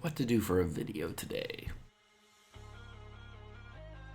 What to do for a video today?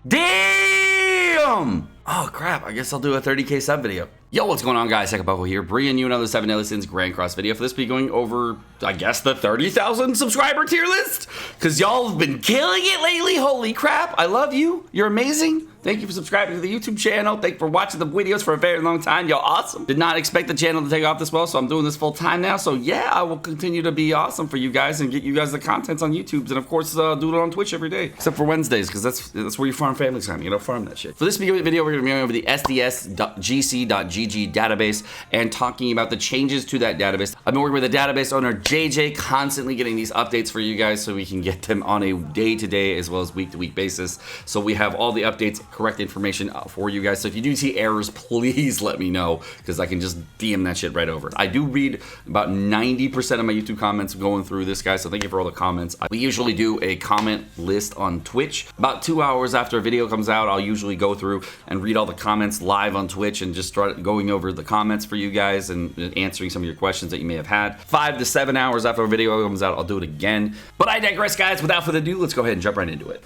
Damn! Oh crap, I guess I'll do a 30k sub video. Yo, what's going on guys? Sekapoko here, bringing you another 7 Daily Sins Grand Cross video. For this week, going over, I guess, the 30,000 subscriber tier list. Cause y'all have been killing it lately, holy crap. I love you, you're amazing. Thank you for subscribing to the YouTube channel. Thank you for watching the videos for a very long time. Y'all awesome. Did not expect the channel to take off this well, so I'm doing this full time now. So yeah, I will continue to be awesome for you guys and get you guys the contents on YouTube. And of course, do it on Twitch every day. Except for Wednesdays, because that's where you farm family time. You know, farm that shit. For this video, we're going to be going over the SDSGC.GG database and talking about the changes to that database. I've been working with the database owner, JJ, constantly getting these updates for you guys so we can get them on a day-to-day as well as week-to-week basis. So we have all the updates, correct information for you guys. So if you do see errors, please let me know because I can just DM that shit right over. I do read about 90% of my YouTube comments going through this, guys, so thank you for all the comments. We usually do a comment list on Twitch. About 2 hours after a video comes out, I'll usually go through and read all the comments live on Twitch and just start going over the comments for you guys and answering some of your questions that you may have had. 5 to 7 hours after a video comes out, I'll do it again. But I digress, guys. Without further ado, let's go ahead and jump right into it.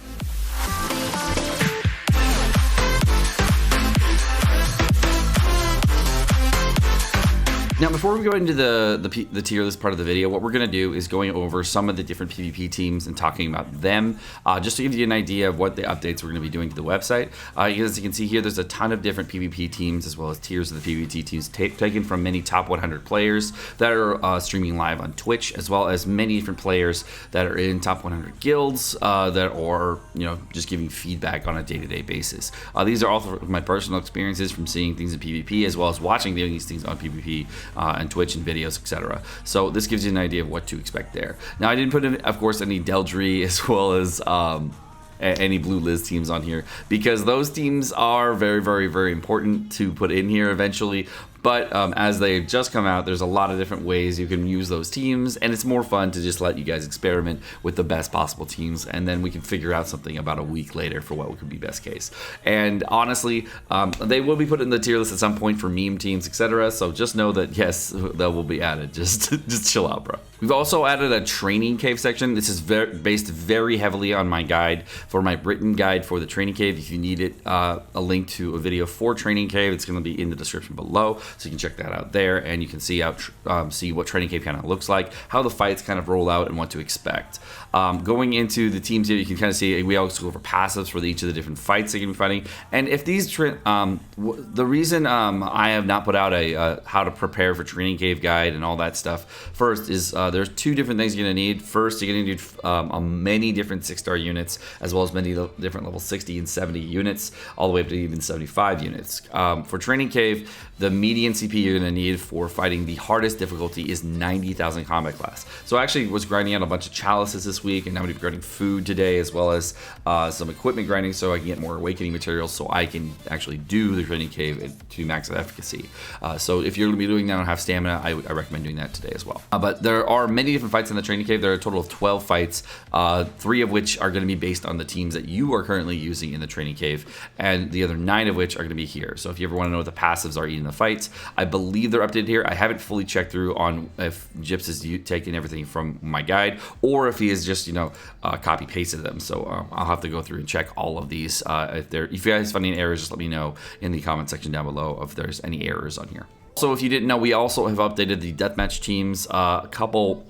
Now, before we go into the tier list part of the video, what we're going to do is going over some of the different PvP teams and talking about them, just to give you an idea of what the updates we're going to be doing to the website. As you can see here, there's a ton of different PvP teams as well as tiers of the PvP teams taken from many top 100 players that are streaming live on Twitch, as well as many different players that are in top 100 guilds that are, you know, just giving feedback on a day-to-day basis. These are all my personal experiences from seeing things in PvP as well as watching these things on PvP. And Twitch and videos, etc. So this gives you an idea of what to expect there. Now, I didn't put in, of course, any Deldry as well as any Blue Liz teams on here because those teams are very, very, very important to put in here eventually. But as they just come out, there's a lot of different ways you can use those teams, and it's more fun to just let you guys experiment with the best possible teams, and then we can figure out something about a week later for what could be best case. And honestly, they will be put in the tier list at some point for meme teams, etc. So just know that yes, that will be added. Just chill out, bro. We've also added a training cave section. This is based very heavily on my guide for my written guide for the training cave. If you need it, a link to a video for training cave, it's going to be in the description below. So you can check that out there, and you can see see what training cave kind of looks like, how the fights kind of roll out, and what to expect. Going into the teams here, you can kind of see we also go over passives for each of the different fights that you can be fighting. And if these the reason I have not put out a how to prepare for training cave guide and all that stuff first is there's two different things you're going to need. First, you're going to need many different 6-star units as well as many different level 60 and 70 units all the way up to even 75 units. For training cave, the median CP you're going to need for fighting the hardest difficulty is 90,000 combat class. So I actually was grinding out a bunch of chalices this week, and I'm going to be grinding food today as well as some equipment grinding so I can get more awakening materials so I can actually do the training cave to max efficacy. So if you're going to be doing that and have stamina, I recommend doing that today as well. But there are many different fights in the training cave. There are a total of 12 fights, 3 of which are going to be based on the teams that you are currently using in the training cave, and the other 9 of which are going to be here. So if you ever want to know what the passives are in the fights, I believe they're updated here. I haven't fully checked through on if Gyps has taken everything from my guide or if he has just, you know, copy pasted them. So I'll have to go through and check all of these. If you guys find any errors, just let me know in the comment section down below if there's any errors on here. So if you didn't know, we also have updated the deathmatch teams a couple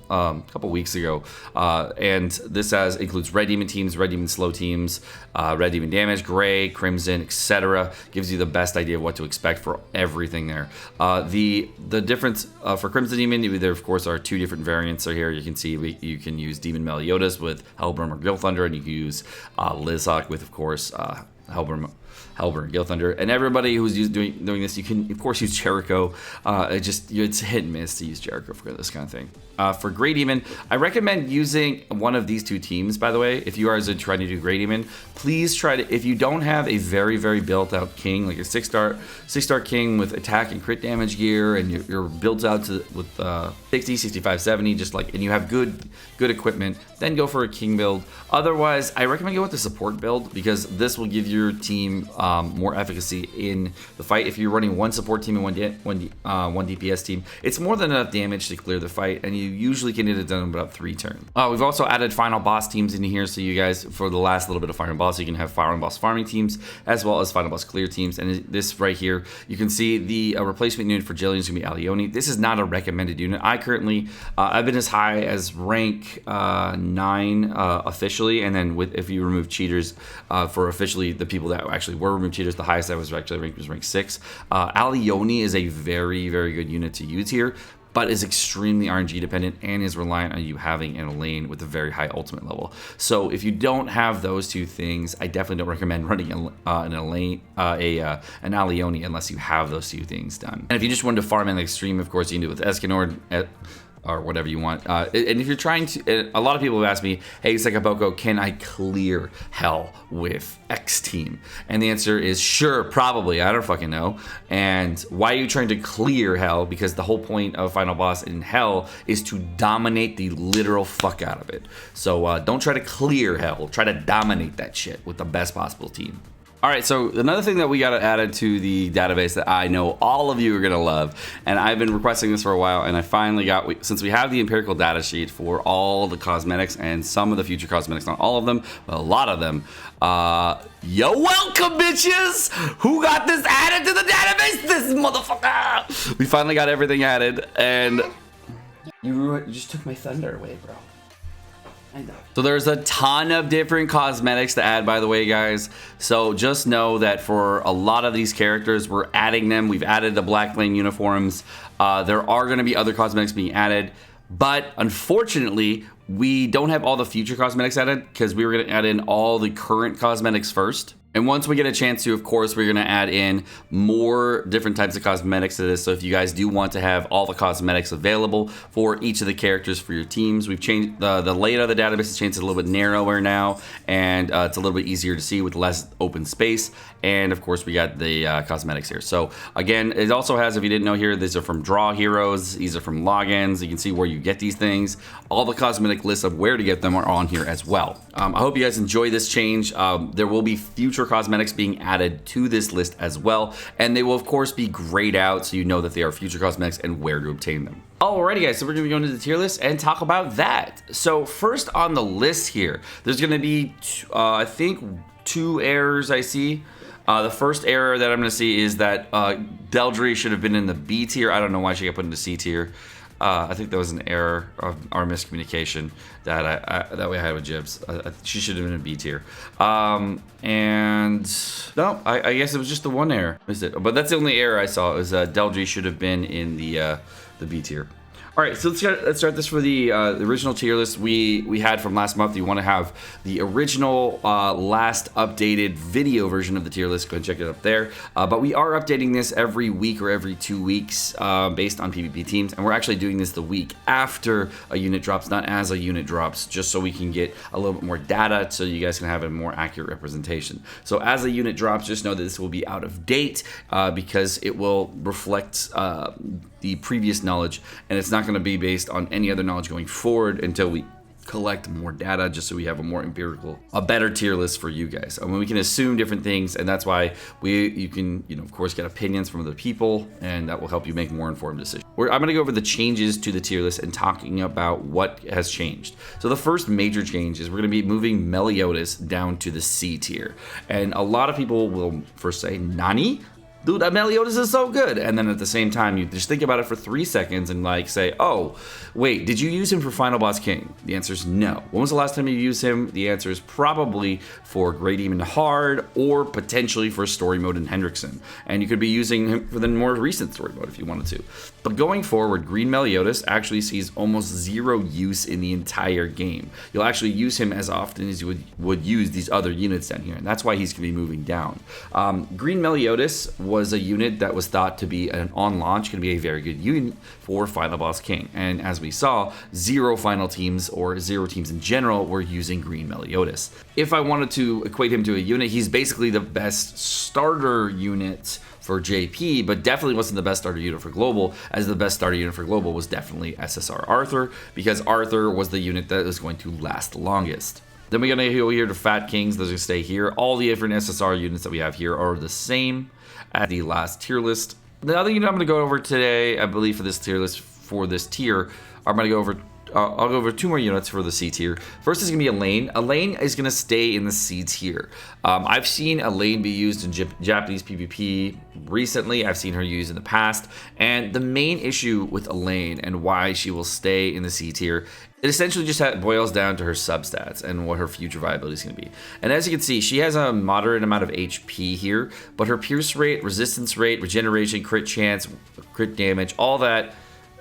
weeks ago, and this includes red demon teams, red demon slow teams, red demon damage, gray, crimson, etc. Gives you the best idea of what to expect for everything there. The difference for crimson demon, there of course are 2 different variants. So here you can see you can use demon Meliodas with Hellbrim or Gilthunder, and you can use Lizok with, of course, Hellbrim and Gilthunder, and everybody who's doing this, you can of course use Jericho. It's hit and miss to use Jericho for this kind of thing. For Grey Demon, I recommend using one of these 2 teams. By the way, if you are trying to do Grey Demon, please try to. If you don't have a very, very built out king, like a 6-star king with attack and crit damage gear, and you're built out with 60, 65, 70, and you have good equipment, then go for a king build. Otherwise, I recommend go with the support build because this will give your team some more efficacy in the fight. If you're running one support team and one DPS team, it's more than enough damage to clear the fight, and you usually can get it done in about 3 turns. We've also added final boss teams in here, so you guys, for the last little bit of final boss, you can have final boss farming teams as well as final boss clear teams. And this right here, you can see the replacement unit for Jillian is going to be Alioni. This is not a recommended unit. I currently, I've been as high as rank 9 officially, and then if you remove cheaters, for officially the people that actually were removed cheaters, the highest I was actually ranked was rank 6. Alioni is a very, very good unit to use here, but is extremely RNG dependent and is reliant on you having an Elaine with a very high ultimate level. So if you don't have those 2 things, I definitely don't recommend running an Elaine, an Alioni unless you have those 2 things done. And if you just wanted to farm in the extreme, of course, you can do it with Escanor, or whatever you want. And if you're trying to, a lot of people have asked me, hey, Sekapoko, can I clear hell with X team? And the answer is sure, probably. I don't fucking know. And why are you trying to clear hell? Because the whole point of final boss in hell is to dominate the literal fuck out of it. So don't try to clear hell. Try to dominate that shit with the best possible team. All right, so another thing that we got added to the database that I know all of you are gonna love, and I've been requesting this for a while, and I finally got, since we have the empirical data sheet for all the cosmetics and some of the future cosmetics, not all of them, but a lot of them, you're welcome, bitches! Who got this added to the database? This motherfucker! We finally got everything added, and you just took my thunder away, bro. So there's a ton of different cosmetics to add, by the way, guys. So just know that for a lot of these characters, we're adding them. We've added the Black Lane uniforms. There are going to be other cosmetics being added, but unfortunately, we don't have all the future cosmetics added because we were going to add in all the current cosmetics first. And once we get a chance to, of course, we're going to add in more different types of cosmetics to this. So if you guys do want to have all the cosmetics available for each of the characters for your teams, we've changed the layout of the database has changed. It's a little bit narrower now, and it's a little bit easier to see with less open space. And of course, we got the cosmetics here. So again, it also has, if you didn't know here, these are from Draw Heroes. These are from logins. You can see where you get these things. All the cosmetic lists of where to get them are on here as well. I hope you guys enjoy this change. There will be future cosmetics being added to this list as well, and they will of course be grayed out so you know that they are future cosmetics and where to obtain them. Alrighty guys, so we're gonna be going to the tier list and talk about that. So first on the list here, there's gonna be I think 2 errors I see. The first error that I'm gonna see is that Deldry should have been in the B tier. I don't know why she got put into C tier. I think that was an error of our miscommunication that that we had with Jibs. She should have been in B tier. And no, I guess it was just the one error. Is it? But that's the only error I saw. It was Deldry should have been in the B tier. All right, so let's start this for the original tier list we had from last month. You want to have the original last updated video version of the tier list. Go and check it up there. But we are updating this every week or every 2 weeks based on PvP teams, and we're actually doing this the week after a unit drops, not as a unit drops, just so we can get a little bit more data so you guys can have a more accurate representation. So as a unit drops, just know that this will be out of date because it will reflect the previous knowledge, and it's not going to be based on any other knowledge going forward until we collect more data, just so we have a more empirical, a better tier list for you guys. I mean, we can assume different things, and that's why you can, of course, get opinions from other people, and that will help you make more informed decisions. I'm going to go over the changes to the tier list and talking about what has changed. So the first major change is we're going to be moving Meliodas down to the C tier, and a lot of people will first say, "Nani? Dude, that Meliodas is so good." And then at the same time, you just think about it for 3 seconds and like say, oh, wait, did you use him for Final Boss King? The answer is no. When was the last time you used him? The answer is probably for Great Demon Hard or potentially for Story Mode in Hendrickson. And you could be using him for the more recent Story Mode if you wanted to. But going forward, Green Meliodas actually sees almost 0 use in the entire game. You'll actually use him as often as you would use these other units down here. And that's why he's going to be moving down. Green Meliodas was a unit that was thought to be on launch going to be a very good unit for Final Boss King, and as we saw, 0 final teams or 0 teams in general were using Green Meliodas. If I wanted to equate him to a unit, he's basically the best starter unit for JP, but definitely wasn't the best starter unit for Global, as the best starter unit for Global was definitely SSR Arthur, because Arthur was the unit that was going to last the longest. Then we're going to go here to Fat Kings. Those are going to stay here. All the different SSR units that we have here are the same as the last tier list. The other unit I'm going to go over today, I believe, for this tier list, for this tier, I'm going to go over I'll go over 2 more units for the C tier. First is going to be Elaine. Elaine is going to stay in the C tier. I've seen Elaine be used in Japanese PvP recently. I've seen her used in the past. And the main issue with Elaine and why she will stay in the C tier, it essentially just boils down to her substats and what her future viability is going to be. And as you can see, she has a moderate amount of HP here, but her pierce rate, resistance rate, regeneration, crit chance, crit damage, all that,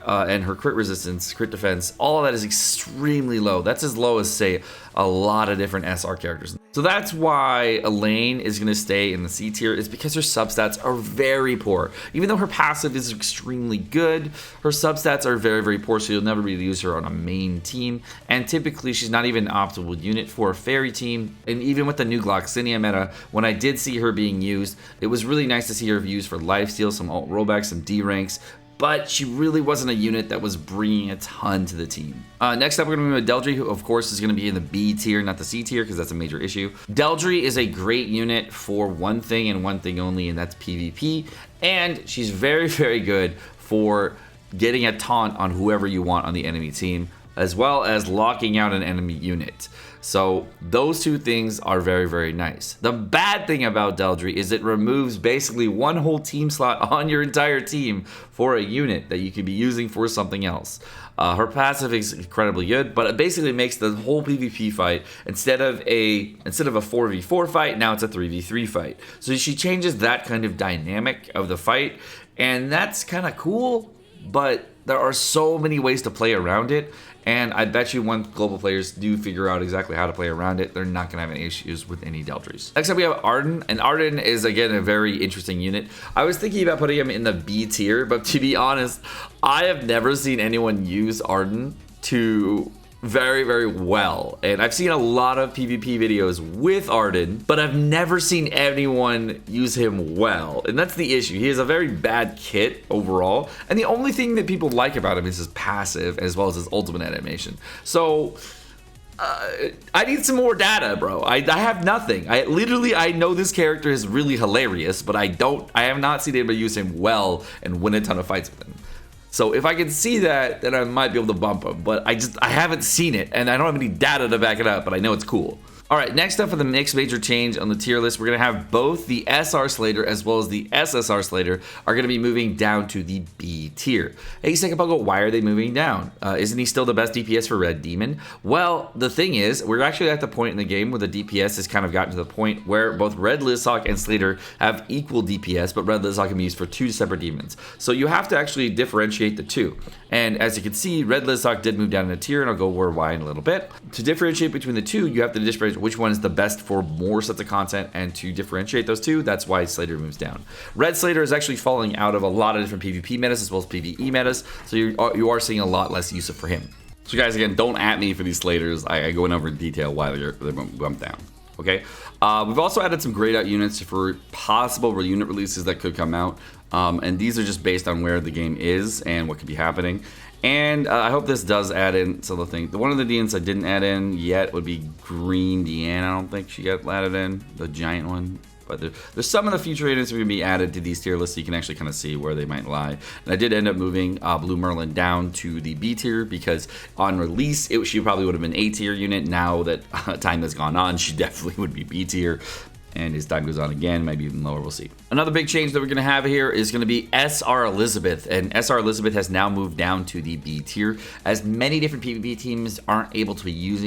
and her crit resistance, crit defense, all of that is extremely low. That's as low as, say, a lot of different SR characters. So that's why Elaine is going to stay in the C tier. It's because her substats are very poor. Even though her passive is extremely good, her substats are very, very poor, so you'll never really use her on a main team. And typically, she's not even an optimal unit for a fairy team. And even with the new Gloxinia meta, when I did see her being used, it was really nice to see her used for lifesteal, some alt rollbacks, some D ranks. But she really wasn't a unit that was bringing a ton to the team. Next up, we're going to be with Deldry, who, of course, is going to be in the B tier, not the C tier, because that's a major issue. Deldry is a great unit for one thing and one thing only, and that's PvP. And she's very, very good for getting a taunt on whoever you want on the enemy team, as well as locking out an enemy unit. So those two things are very, very nice. The bad thing about Deldry is it removes basically one whole team slot on your entire team for a unit that you could be using for something else. Her passive is incredibly good, but it basically makes the whole PvP fight, instead of a 4v4 fight, now it's a 3v3 fight. So she changes that kind of dynamic of the fight, and that's kind of cool, but there are so many ways to play around it. And I bet you once global players do figure out exactly how to play around it, they're not going to have any issues with any Deldrys. Next up, we have Arden. And Arden is, again, a very interesting unit. I was thinking about putting him in the B tier, but to be honest, I have never seen anyone use Arden to very, very well. And I've seen a lot of PvP videos with Arden, but I've never seen anyone use him well. And that's the issue. He has a very bad kit overall. And the only thing that people like about him is his passive as well as his ultimate animation. So I need some more data, bro. I have nothing. I know this character is really hilarious, but I have not seen anybody use him well and win a ton of fights with him. So if I can see that, then I might be able to bump him. But I haven't seen it, and I don't have any data to back it up, but I know it's cool. All right, next up for the next major change on the tier list, we're going to have both the SR Slater as well as the SSR Slater are going to be moving down to the B tier. Hey, Sekapoko, why are they moving down? Isn't he still the best DPS for Red Demon? Well, the thing is, we're actually at the point in the game where the DPS has kind of gotten to the point where both Red Lizhawk and Slater have equal DPS, but Red Lizhawk can be used for 2 separate demons. So you have to actually differentiate the two. And as you can see, Red Lizhawk did move down in a tier, and I'll go over why in a little bit. To differentiate between the two, you have to differentiate which one is the best for more sets of content, and to differentiate those two, that's why Slater moves down. Red Slater is actually falling out of a lot of different PvP metas as well as PvE metas, so you are seeing a lot less use for him. So guys, again, don't at me for these Slaters. I go in over in detail why they're bumped down. Okay, we've also added some grayed out units for possible unit releases that could come out, and these are just based on where the game is and what could be happening. And I hope this does add in some of the things. One of the DNs I didn't add in yet would be Green Deanne. I don't think she got added in, the giant one. But there's some of the future units that are going to be added to these tier lists, so you can actually kind of see where they might lie. And I did end up moving Blue Merlin down to the B tier because on release, she probably would have been A tier unit. Now that time has gone on, she definitely would be B tier. And as time goes on again, maybe even lower, we'll see. Another big change that we're going to have here is going to be SR Elizabeth. And SR Elizabeth has now moved down to the B tier, as many different PvP teams aren't able to use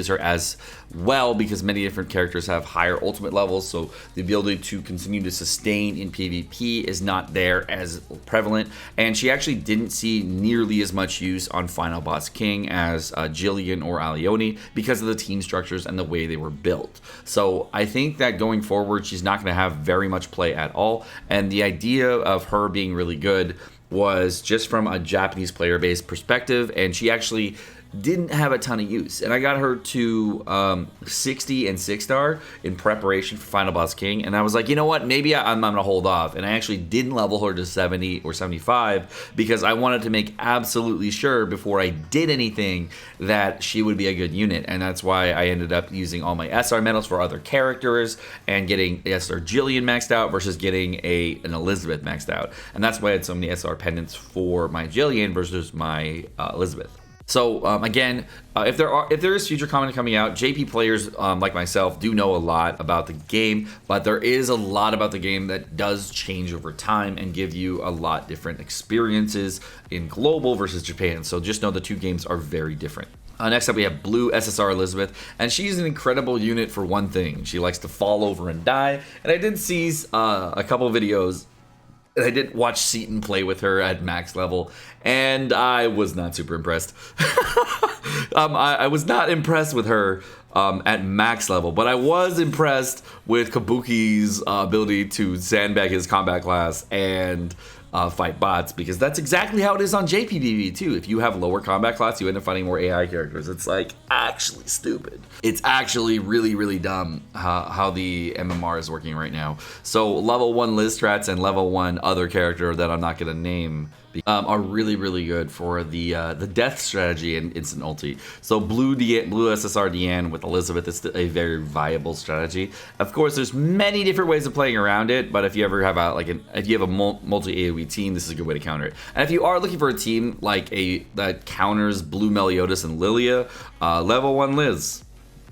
her as well, because many different characters have higher ultimate levels, so the ability to continue to sustain in PvP is not there as prevalent. And she actually didn't see nearly as much use on Final Boss King as Jillian or Alioni because of the team structures and the way they were built. So I think that going forward, she's not going to have very much play at all. And the idea of her being really good was just from a Japanese player base perspective, and she actually didn't have a ton of use. And I got her to 60 and 6-star in preparation for Final Boss King. And I was like, you know what? Maybe I'm going to hold off. And I actually didn't level her to 70 or 75 because I wanted to make absolutely sure before I did anything that she would be a good unit. And that's why I ended up using all my SR medals for other characters and getting SR Jillian maxed out versus getting an Elizabeth maxed out. And that's why I had so many SR pendants for my Jillian versus my Elizabeth. So again, if there is future content coming out, JP players like myself do know a lot about the game, but there is a lot about the game that does change over time and give you a lot different experiences in global versus Japan. So just know the two games are very different. Next up, we have Blue SSR Elizabeth, and she's an incredible unit for one thing. She likes to fall over and die, and I did see a couple videos. I did watch Seaton play with her at max level, and I was not super impressed. I was not impressed with her at max level, but I was impressed with Kabuki's ability to sandbag his combat class and fight bots, because that's exactly how it is on JPBB too. If you have lower combat class, you end up fighting more AI characters. It's like actually stupid. It's actually really, really dumb how the MMR is working right now. So level 1 Liz strats and level 1 other character that I'm not gonna name are really, really good for the death strategy and instant ulti. So blue SSR Deanne with Elizabeth is a very viable strategy. Of course, there's many different ways of playing around it, but if you ever have if you have a multi AoE team, this is a good way to counter it. And if you are looking for a team like that counters blue Meliodas and Lilia, level 1 Liz.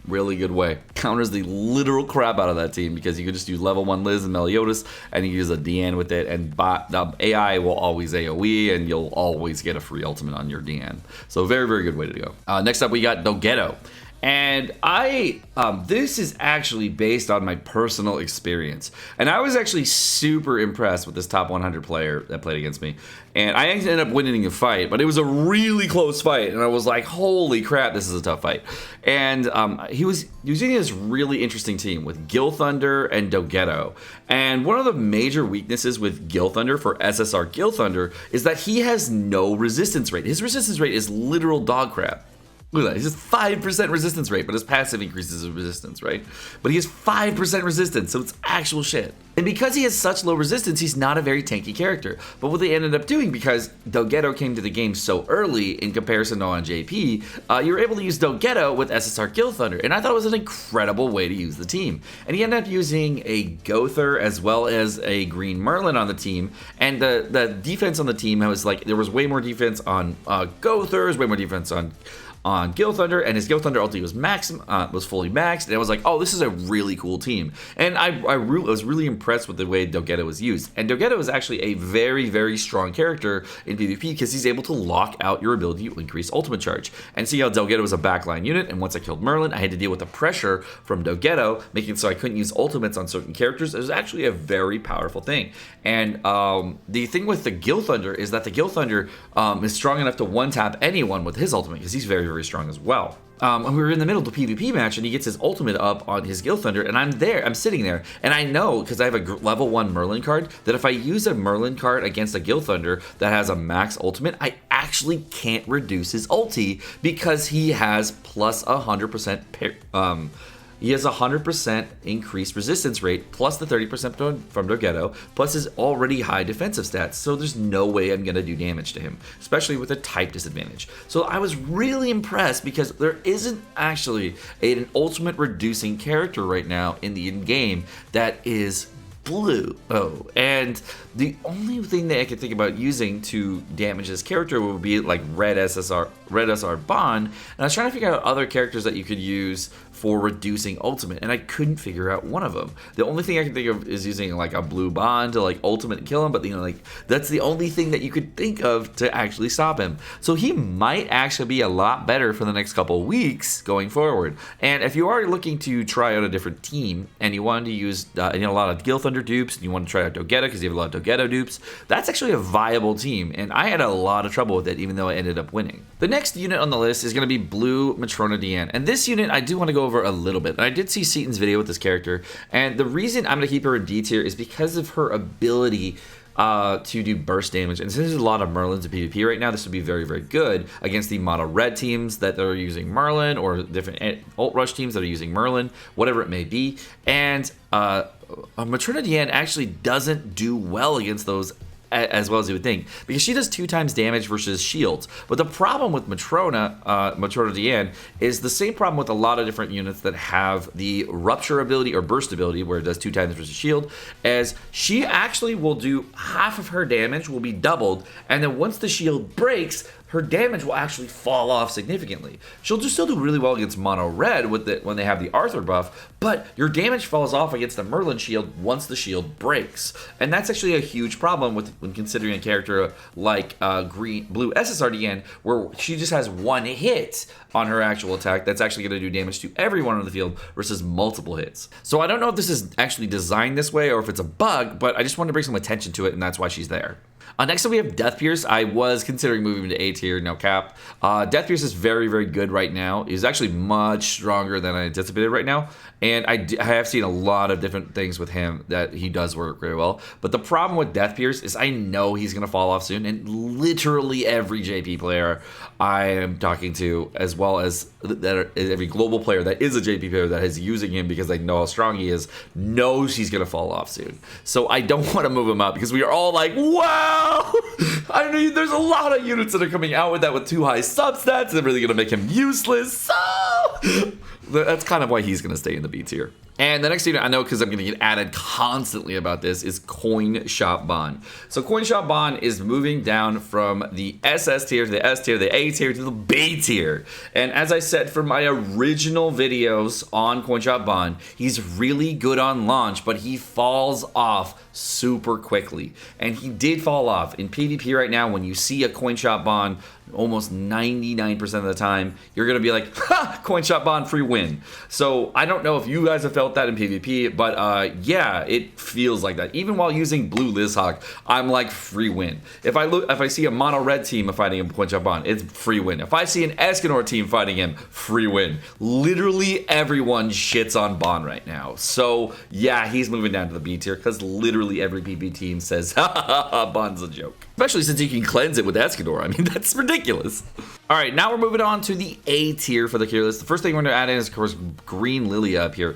Really good way. Counters the literal crap out of that team because you can just use level 1 Liz and Meliodas and you use a Deanne with it, and the AI will always AoE and you'll always get a free ultimate on your Deanne. So very, very good way to go. Next up, we got Dogetto. And this is actually based on my personal experience. And I was actually super impressed with this top 100 player that played against me. And I ended up winning the fight, but it was a really close fight. And I was like, holy crap, this is a tough fight. And he was using this really interesting team with Gil Thunder and Dogetto. And one of the major weaknesses with Gil Thunder for SSR Gil Thunder is that he has no resistance rate. His resistance rate is literal dog crap. Look at that, he's just 5% resistance rate, but his passive increases his resistance, right? But he has 5% resistance, so it's actual shit. And because he has such low resistance, he's not a very tanky character. But what they ended up doing, because Dogetto came to the game so early in comparison to on JP, you were able to use Dogetto with SSR Gil Thunder, and I thought it was an incredible way to use the team. And he ended up using a Gother as well as a Green Merlin on the team, and the defense on the team was like, there was way more defense on Gothers, way more defense on Gil Thunder, and his Gil Thunder ulti was fully maxed, and I was like, oh, this is a really cool team. And I was really impressed with the way Dogetto was used. And Dogetto is actually a very, very strong character in PvP because he's able to lock out your ability to increase ultimate charge. And see how Dogetto was a backline unit, and once I killed Merlin, I had to deal with the pressure from Dogetto, making it so I couldn't use ultimates on certain characters. It was actually a very powerful thing. And the thing with the Gil Thunder is that the Gil Thunder is strong enough to one-tap anyone with his ultimate because he's very, very strong as well. And we were in the middle of the PvP match, and he gets his ultimate up on his Gil Thunder, and I'm sitting there, and I know, because I have a level 1 Merlin card, that if I use a Merlin card against a Gil Thunder that has a max ultimate, I actually can't reduce his ulti, because he has plus 100% he has 100% increased resistance rate, plus the 30% from Dogetto, plus his already high defensive stats, so there's no way I'm going to do damage to him, especially with a type disadvantage. So I was really impressed because there isn't actually an ultimate reducing character right now in the in-game that is blue. And the only thing that I could think about using to damage this character would be like red SR Bond, and I was trying to figure out other characters that you could use for reducing ultimate, and I couldn't figure out one of them. The only thing I can think of is using like a blue Bond to like ultimate kill him, but like that's the only thing that you could think of to actually stop him. So he might actually be a lot better for the next couple of weeks going forward. And if you are looking to try out a different team and you wanted to use a lot of Gil Thunder dupes, and you want to try out Dogetto because you have a lot of Dogetto dupes, that's actually a viable team, and I had a lot of trouble with it even though I ended up winning. The next unit on the list is going to be blue Matrona Deanne, and this unit I do want to go over a little bit. And I did see Seaton's video with this character, and the reason I'm going to keep her in D tier is because of her ability to do burst damage. And since there's a lot of Merlins in PvP right now, this would be very, very good against the mono red teams that are using Merlin, or different ult rush teams that are using Merlin, whatever it may be. And Matrona Diane actually doesn't do well against those as well as you would think, because she does 2 times damage versus shields. But the problem with Matrona Diane is the same problem with a lot of different units that have the rupture ability or burst ability, where it does 2 times versus shield, as she actually will do half of her damage will be doubled, and then once the shield breaks, her damage will actually fall off significantly. She'll just still do really well against mono red when they have the Arthur buff, but your damage falls off against the Merlin shield once the shield breaks. And that's actually a huge problem when considering a character like blue SSRDN, where she just has 1 hit on her actual attack that's actually going to do damage to everyone on the field versus multiple hits. So I don't know if this is actually designed this way or if it's a bug, but I just wanted to bring some attention to it, and that's why she's there. Next up, we have Death Pierce. I was considering moving to A tier, no cap. Death Pierce is very, very good right now. He's actually much stronger than I anticipated right now. And I have seen a lot of different things with him that he does work very well. But the problem with Death Pierce is I know he's going to fall off soon. And literally every JP player I am talking to, as well as every global player that is a JP player that is using him because they know how strong he is, knows he's going to fall off soon. So I don't want to move him up because we are all like, wow! I mean, there's a lot of units that are coming out with that with 2 high substats. They're really going to make him useless. So that's kind of why he's going to stay in the B tier. And the next unit I know, because I'm going to get added constantly about this, is Coin Shop Bond. So Coin Shop Bond is moving down from the SS tier to the S tier, the A tier to the B tier. And as I said for my original videos on Coin Shop Bond, he's really good on launch, but he falls off super quickly. And he did fall off. In PvP right now, when you see a Coin Shop Bond, almost 99% of the time, you're going to be like, ha! Coin Shop Bond, free win. So I don't know if you guys have felt that in PvP, but yeah, it feels like that. Even while using blue Lizhawk, I'm like, free win. If I see a mono red team fighting him, Coin Shop Bond, it's free win. If I see an Escanor team fighting him, free win. Literally everyone shits on Bond right now. So yeah, he's moving down to the B tier because literally every PvP team says, ha ha ha, Bond's a joke. Especially since you can cleanse it with Escanor. I mean, that's ridiculous. All right, now we're moving on to the A tier for the tier list. The first thing we're going to add in is, of course, Green Lilia up here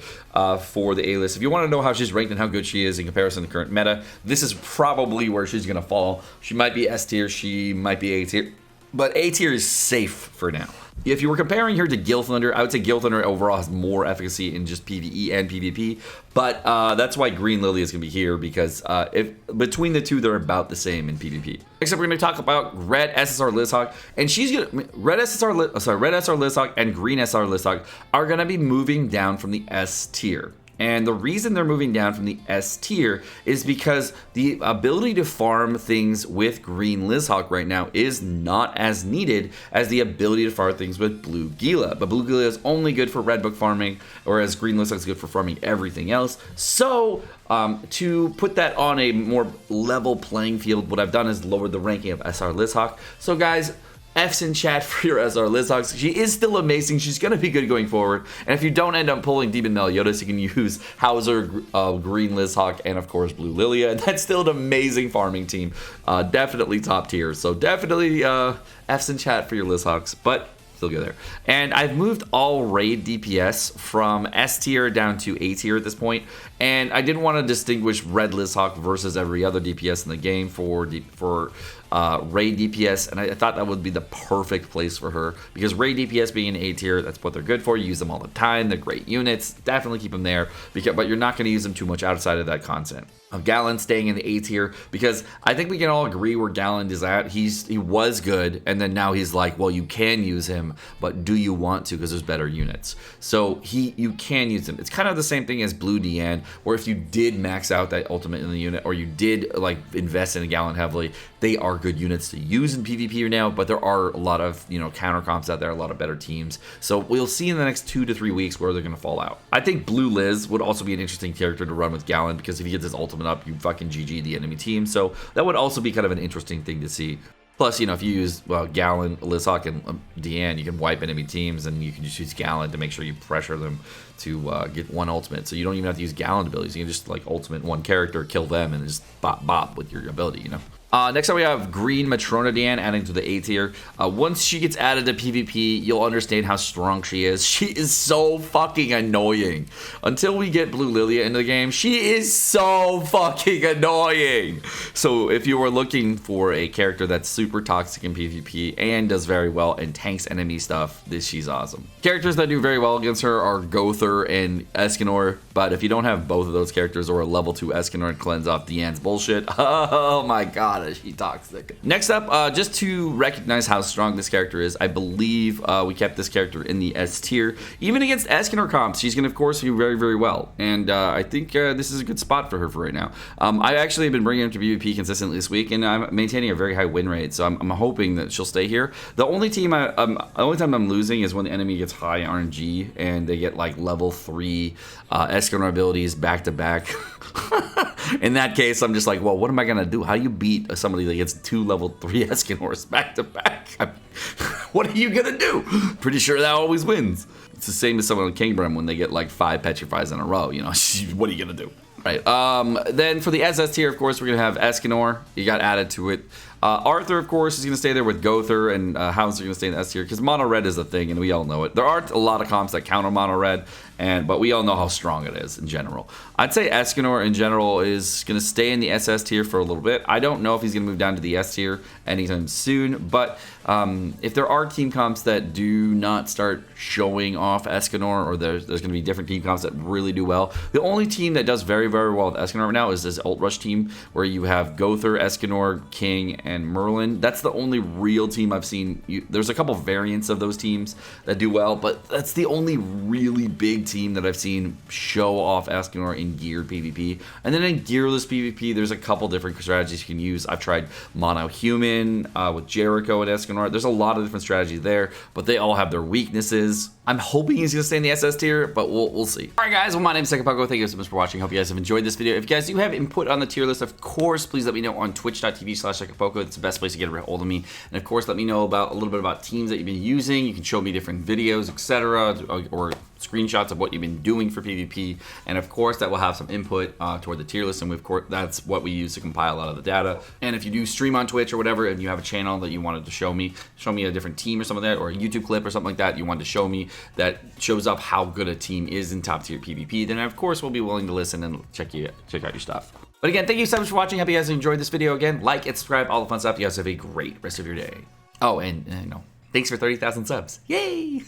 for the A list. If you want to know how she's ranked and how good she is in comparison to current meta, this is probably where she's going to fall. She might be S tier, she might be A tier, but A tier is safe for now. If you were comparing her to Gilthunder, I would say Gilthunder overall has more efficacy in just PvE and PvP, but that's why Green Lily is going to be here, because if between the two, they're about the same in PvP. Next up, we're going to talk about Red SSR Lizhawk, and she's going to Red SSR Lizhawk and Green SR Lizhawk are going to be moving down from the S tier. And the reason they're moving down from the S tier is because the ability to farm things with Green Lizhawk right now is not as needed as the ability to farm things with Blue Gila. But Blue Gila is only good for Red Book farming, whereas Green Lizhawk is good for farming everything else. So to put that on a more level playing field, what I've done is lowered the ranking of SR Lizhawk. So guys, F's in chat for your SR Lizhawks. She is still amazing. She's going to be good going forward. And if you don't end up pulling Demon Meliodas, you can use Hauser, Green Lizhawk, and of course Blue Lilia. And that's still an amazing farming team. Definitely top tier. So definitely F's in chat for your Lizhawks. But still go there. And I've moved all raid DPS from S tier down to A tier at this point. And I didn't want to distinguish Red Lizhawk versus every other DPS in the game for raid DPS, and I thought that would be the perfect place for her, because raid DPS being an A tier, that's what they're good for. You use them all the time. They're great units. Definitely keep them there, but you're not going to use them too much outside of that content. Gallon staying in the A tier, because I think we can all agree where Gallon is at. He was good, and then now he's like, well, you can use him, but do you want to? Because there's better units. So you can use him. It's kind of the same thing as Blue Deanne, where if you did max out that ultimate in the unit, or you did like invest in a Gallon heavily, they are good units to use in PvP now, but there are a lot of counter comps out there, a lot of better teams. So we'll see in the next 2 to 3 weeks where they're going to fall out. I think Blue Liz would also be an interesting character to run with Gallon, because if he gets his ultimate up, you fucking GG the enemy team. So that would also be kind of an interesting thing to see. Plus, you know, if you use, well, Gallon, Lizhawk, and Deanne, you can wipe enemy teams, and you can just use Gallon to make sure you pressure them to get one ultimate. So you don't even have to use Gallon abilities. You can just, like, ultimate one character, kill them, and just bop with your ability, you know? Next up, we have Green Matrona Deanne adding to the A tier. Once she gets added to PvP, you'll understand how strong she is. She is so fucking annoying. Until we get Blue Lilia into the game, she is so fucking annoying. So if you are looking for a character that's super toxic in PvP and does very well and tanks enemy stuff, she's awesome. Characters that do very well against her are Gowther and Escanor, but if you don't have both of those characters or a level 2 Escanor to cleanse off Deanne's bullshit, oh my god, is she toxic. Next up, just to recognize how strong this character is, I believe we kept this character in the S tier. Even against Escanor comps, she's going to, of course, do very, very well. And I think this is a good spot for her for right now. I actually have been bringing her to PvP consistently this week, and I'm maintaining a very high win rate, so I'm hoping that she'll stay here. The only time I'm losing is when the enemy gets high RNG, and they get, like, level 3 Escanor abilities back-to-back. In that case, I'm just like, well, what am I going to do? How do you beat somebody that gets 2 level 3 Escanors back-to-back? What are you going to do? Pretty sure that always wins. It's the same as someone on Kingbrim when they get like 5 Petrifies in a row, you know? What are you going to do? Right. Then for the SS tier, of course, we're going to have Escanor. You got added to it. Arthur, of course, is going to stay there with Gowther, and Hounds are going to stay in the S tier because mono red is a thing, and we all know it. There aren't a lot of comps that counter mono red, but we all know how strong it is in general. I'd say Escanor in general is going to stay in the SS tier for a little bit. I don't know if he's going to move down to the S tier anytime soon, but if there are team comps that do not start showing off Escanor, or there's going to be different team comps that really do well, the only team that does very, very well with Escanor right now is this Ult Rush team, where you have Gowther, Escanor, King, and Merlin. That's the only real team I've seen. There's a couple variants of those teams that do well, but that's the only really big team that I've seen show off Escanor in geared PvP. And then in gearless PvP, there's a couple different strategies you can use. I've tried Mono Human with Jericho and Escanor. There's a lot of different strategies there, but they all have their weaknesses. I'm hoping he's going to stay in the SS tier, but we'll see. All right, guys. Well, my name's Sekapoko. Thank you so much for watching. Hope you guys have enjoyed this video. If you guys do have input on the tier list, of course, please let me know on twitch.tv/Sekapoko. It's the best place to get a hold of me. And of course, let me know about a little bit about teams that you've been using. You can show me different videos, etc., or screenshots of what you've been doing for PvP. And of course, that will have some input toward the tier list. And of course, that's what we use to compile a lot of the data. And if you do stream on Twitch or whatever, and you have a channel that you wanted to show me a different team or something like that, or a YouTube clip or something like that you wanted to show me that shows up how good a team is in top tier PvP, then of course we'll be willing to listen and check out your stuff. But again, thank you so much for watching. Hope you guys enjoyed this video. Again, like and subscribe, all the fun stuff. You guys have a great rest of your day. Oh, and thanks for 30,000 subs. Yay!